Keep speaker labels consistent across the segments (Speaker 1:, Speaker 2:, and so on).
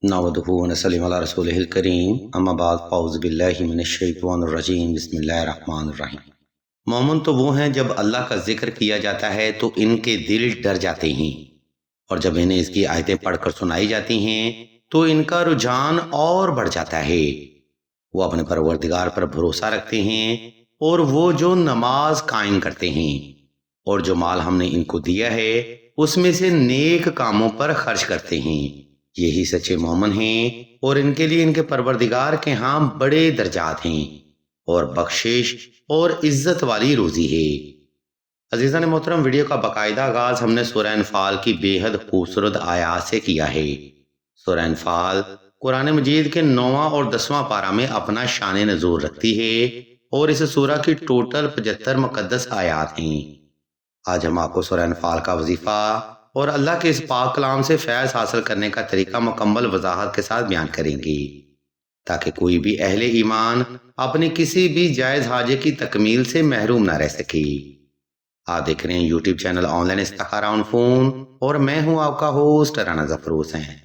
Speaker 1: नहमदुहु व नसल्ली अला रसूलिहिल करीम अम्मा बाद फ़अऊज़ु बिल्लाहि मिनश्शैतानिर रजीम बिस्मिल्लाहिर रहमानिर रहीम। मोमिन तो वो हैं जब अल्लाह का जिक्र किया जाता है तो इनके दिल डर जाते हैं, और जब इन्हें इसकी आयतें पढ़कर सुनाई जाती हैं तो इनका रुझान और बढ़ जाता है। वो अपने परवरदिगार पर भरोसा रखते हैं और वो जो नमाज कायम करते हैं और जो माल हमने इनको दिया है उसमें से नेक कामों पर खर्च करते हैं। यही सच्चे मोमिन हैं और इनके लिए इनके परवरदिगार के यहाँ बड़े दर्जात हैं और बख्शिश और इज्जत वाली रोजी है। अजीज़ान मोहतरम, वीडियो का बाकायदा आगाज हमने सूरह अनफाल की बेहद खूबसूरत आयात से किया है। सूरह अनफाल कुरान मजीद के 9वां और 10वां पारा में अपना शान नज़ूल रखती है और इस सूरह की टोटल 75 मुकद्दस आयात हैं। आज हम आपको सूरह अनफाल का वजीफा और अल्लाह के इस पाक कलाम से फैज़ हासिल करने का तरीका मुकम्मल वजाहत के साथ बयान करेंगे, ताकि कोई भी अहले ईमान अपनी किसी भी जायज़ हाजे की तकमील से महरूम ना रह सके। आप देख रहे हैं यूट्यूब चैनल ऑनलाइन इस्तिखारा ऑन फोन और मैं हूं आपका होस्ट राना ज़फर हुसैन।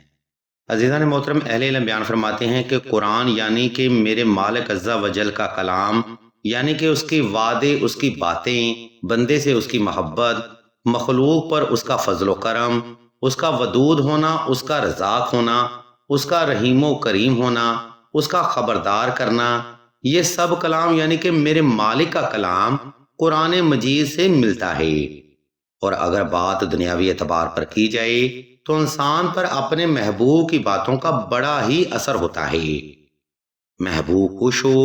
Speaker 1: अज़ीज़ान मोहतरम, अहले इल्म बयान फरमाते हैं कि कुरान यानी कि मेरे मालिक अज़्ज़ा वजल का कलाम, यानी कि उसके वादे, उसकी बातें, बंदे से उसकी मोहब्बत, मखलूक पर उसका फजलो करम, उसका वदूद होना, उसका रज़ाक होना, उसका रहीमो करीम होना, उसका खबरदार करना, ये सब कलाम यानी कि मेरे मालिक का कलाम कुरान मजीद से मिलता है। और अगर बात दुनियावी एतबार पर की जाए तो इंसान पर अपने महबूब की बातों का बड़ा ही असर होता है। महबूब खुश हो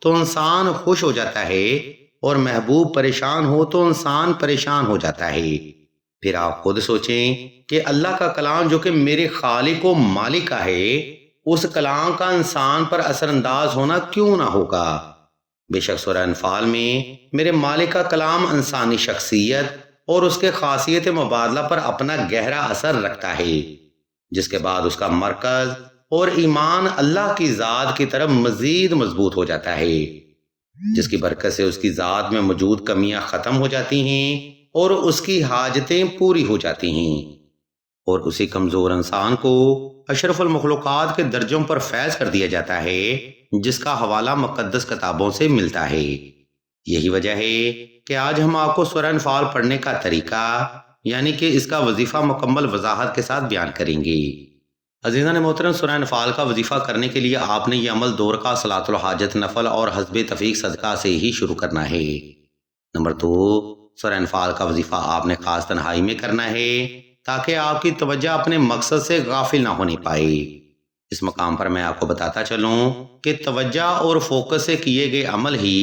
Speaker 1: तो इंसान खुश हो जाता है और महबूब परेशान हो तो इंसान परेशान हो जाता है। फिर आप खुद सोचें कि अल्लाह का कलाम जो कि मेरे खालिक व मालिक का है, उस कलाम का इंसान पर असरअंदाज होना क्यों ना होगा। बेशक सूरह अनफाल में मेरे मालिक का कलाम इंसानी शख्सियत और उसके खासियत मुबादला पर अपना गहरा असर रखता है, जिसके बाद उसका मरकज और ईमान अल्लाह की ज़ात की तरफ मजीद मजबूत हो जाता है, जिसकी बरकत से उसकी ज़ात में मौजूद कमियां ख़त्म हो जाती हैं और उसकी हाजतें पूरी हो जाती हैं, और उसी कमज़ोर इंसान को अशरफुल मखलूक़ात के दर्जों पर फैज़ कर दिया जाता है, जिसका हवाला मुक़द्दस किताबों से मिलता है। यही वजह है कि आज हम आपको सूरह अनफाल पढ़ने का तरीका यानी कि इसका वजीफा मुकम्मल वजाहत के साथ बयान करेंगे। अज़ीज़ान मोहतरम, सूरह अनफाल का वजीफा करने के लिए आपने ये अमल 2 रकात सलातुल हाजत नफल और हस्बे तफीक सदका से ही शुरू करना है। नंबर 2, सूरह अनफाल का वजीफा आपने खास तन्हाई में करना है ताकि आपकी तवज्जो अपने मकसद से गाफिल ना होने पाए। इस मकाम पर मैं आपको बताता चलूं कि तवज्जो और फोकस से किए गए अमल ही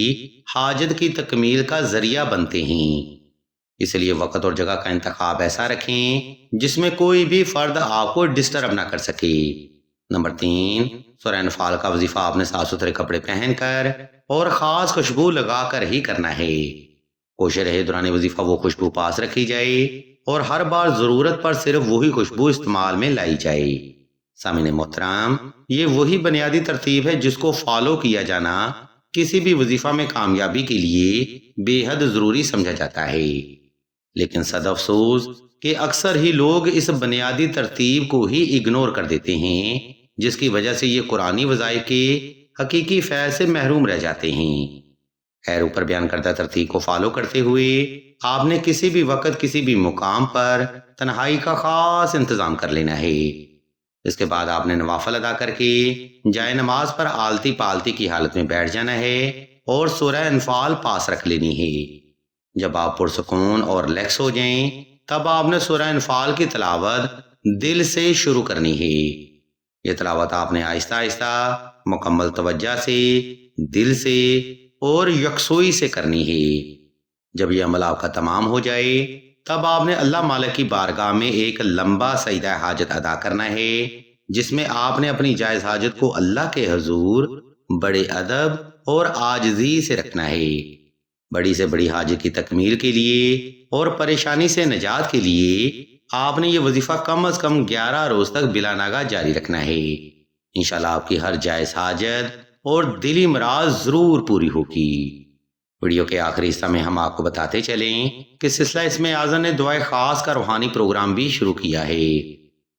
Speaker 1: हाजत की तकमील का जरिया बनते हैं। इसलिए वक्त और जगह का इंतखाब ऐसा रखें जिसमें कोई भी फर्द आपको डिस्टर्ब ना कर सके। नंबर 3, सूरह अनफाल का वजीफा आपने साफ सुथरे कपड़े पहनकर और खास खुशबू लगाकर ही करना है। कोशिश रहे दौरान वजीफा वो खुशबू पास रखी जाए और हर बार जरूरत पर सिर्फ वही खुशबू इस्तेमाल में लाई जाए। सामिन मोहतरम, ये वही बुनियादी तरतीब है जिसको फॉलो किया जाना किसी भी वजीफा में कामयाबी के लिए बेहद जरूरी समझा जाता है। लेकिन सद अफसोस कि अक्सर ही लोग इस बुनियादी तरतीब को ही इग्नोर कर देते हैं, जिसकी वजह से ये कुरानी वज़ाइफ के हकीकी फैज़ से महरूम रह जाते हैं। खैर, ऊपर बयान करदा तरतीब को फॉलो करते हुए आपने किसी भी वक्त किसी भी मुकाम पर तन्हाई का खास इंतजाम कर लेना है। इसके बाद आपने नवाफल अदा करके जाए नमाज पर आलती पालती की हालत में बैठ जाना है और सूरह अनफाल पास रख लेनी है। जब आप पुरसुकून और रिलैक्स हो जाएं, तब आपने सूरह अनफाल की तिलावत दिल से शुरू करनी है। ये तिलावत आपने आहिस्ता आहिस्ता मुकम्मल तवज्जो से, दिल से और यकसुई से करनी है। जब ये अमल आपका तमाम हो जाए तब आपने अल्लाह मालिक की बारगाह में एक लंबा सजदा हाजत अदा करना है, जिसमें आपने अपनी जायज़ हाजत को अल्लाह के हुजूर बड़े अदब और आजिज़ी से रखना है। बड़ी से बड़ी हाजत की तकमील के लिए और परेशानी से निजात के लिए आपने ये वजीफा कम अज कम 11 रोज तक बिला नागा जारी रखना है। इंशाल्लाह आपकी हर जायज हाजत और दिली मुराद जरूर पूरी होगी। वीडियो के आखिरी हिस्सा में हम आपको बताते चलें कि सिलसिला इसमें आज़म ने दुआए खास का रूहानी प्रोग्राम भी शुरू किया है।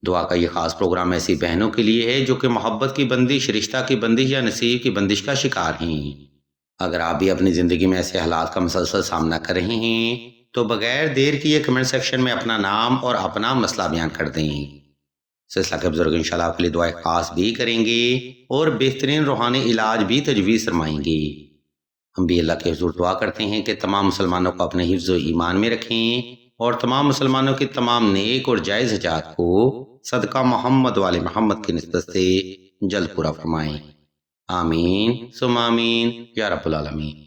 Speaker 1: دعا کا یہ خاص پروگرام ایسی بہنوں کے لیے ہے جو کہ محبت کی بندش، رشتہ کی بندش یا نصیب کی بندش کا شکار ہیں۔ اگر آپ بھی اپنی زندگی میں ایسے حالات کا مسلسل سامنا کر رہے ہیں تو بغیر دیر کیے کمنٹ سیکشن میں اپنا نام اور اپنا مسئلہ بیان کر دیں۔ سلسلہ کے بزرگ انشاءاللہ آپ کے لیے دعائیں خاص بھی کریں گے اور بہترین روحانی علاج بھی تجویز فرمائیں گے۔ ہم بھی اللہ کے حضور دعا کرتے ہیں کہ تمام مسلمانوں کو اپنے حفظ و ایمان میں رکھیں اور تمام مسلمانوں کی تمام نیک اور جائز حاجات کو صدقہ محمد والے محمد کی نسبت سے جلد پورا فرمائیں۔ آمین ثم آمین یا رب العالمین۔